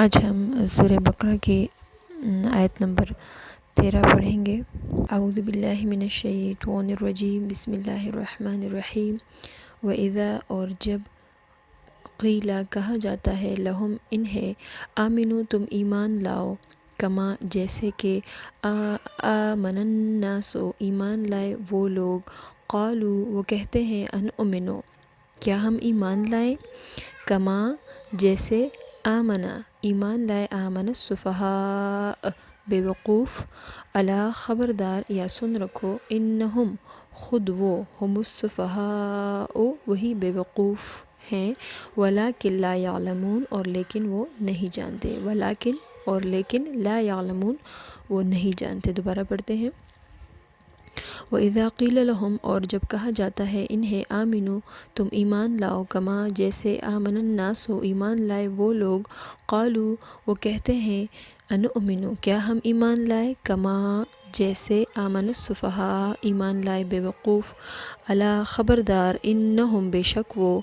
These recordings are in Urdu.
آج ہم سورہ بقرہ کی آیت نمبر 13 پڑھیں گے۔ اعوذ باللہ من الشیطان الرجیم، بسم اللہ الرحمن الرحیم۔ وَإِذَا، اور جب، قیل کہا جاتا ہے، لہم انہیں، آمنو تم ایمان لاؤ، کما جیسے کہ، آمن الناس ایمان لائے وہ لوگ، قالوا وہ کہتے ہیں، انؤمن کیا ہم ایمان لائیں، کما جیسے، آمنا ایمان لائے، آمن السفہاء بے وقوف، الا خبردار یا سن رکھو، انہم خود وہ، ہم السفہاء وہی بے وقوف ہیں، ولکن لا یعلمون اور لیکن وہ نہیں جانتے، ولکن اور لیکن، لا یعلمون وہ نہیں جانتے۔ دوبارہ پڑھتے ہیں۔ وَإِذَا قِيلَ لَهُمْ اور جب کہا جاتا ہے انہیں، آمنو تم ایمان لاؤ، کما جیسے، آمن الناس ایمان لائے وہ لوگ، قالوا وہ کہتے ہیں، انؤمن کیا ہم ایمان لائے، کما جیسے، آمن السفہاء ایمان لائے بے وقوف، الا خبردار، انہم بے شک وہ،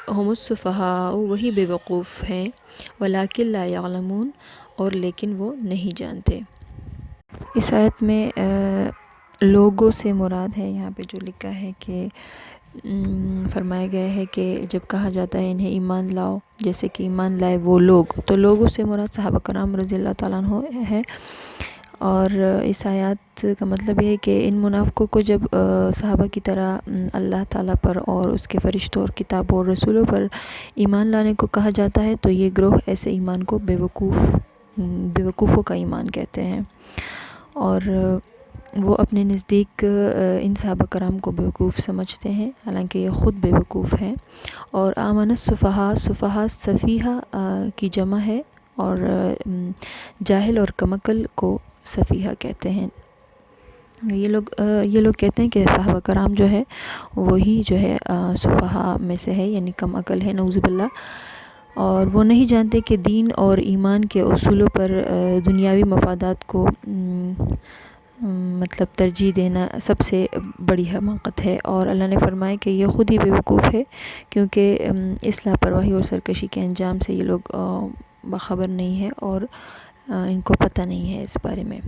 ہم السفہاء وہی بے وقوف ہیں، ولکن لا یعلمون اور لیکن وہ نہیں جانتے۔ اس آیت میں لوگوں سے مراد ہے، یہاں پہ جو لکھا ہے کہ فرمایا گیا ہے کہ جب کہا جاتا ہے انہیں ایمان لاؤ جیسے کہ ایمان لائے وہ لوگ، تو لوگوں سے مراد صحابہ کرام رضی اللہ تعالیٰ عنہ ہے۔ اور اس آیات کا مطلب یہ ہے کہ ان منافقوں کو جب صحابہ کی طرح اللہ تعالیٰ پر اور اس کے فرشتوں اور کتابوں اور رسولوں پر ایمان لانے کو کہا جاتا ہے، تو یہ گروہ ایسے ایمان کو بے وقوفوں کا ایمان کہتے ہیں، اور وہ اپنے نزدیک ان صحابہ کرام کو بیوقوف سمجھتے ہیں، حالانکہ یہ خود بیوقوف ہیں۔ اور آمن السفہاء، سفہاء سفیہہ کی جمع ہے، اور جاہل اور کم عقل کو سفیہہ کہتے ہیں۔ یہ لوگ کہتے ہیں کہ صحابہ کرام جو ہے وہی جو ہے سفہاء میں سے ہے، یعنی کم عقل ہے، نعوذ باللہ، اور وہ نہیں جانتے کہ دین اور ایمان کے اصولوں پر دنیاوی مفادات کو مطلب ترجیح دینا سب سے بڑی حماقت ہے، اور اللہ نے فرمایا کہ یہ خود ہی بیوقوف ہے، کیونکہ اس لاپرواہی اور سرکشی کے انجام سے یہ لوگ باخبر نہیں ہے اور ان کو پتہ نہیں ہے اس بارے میں۔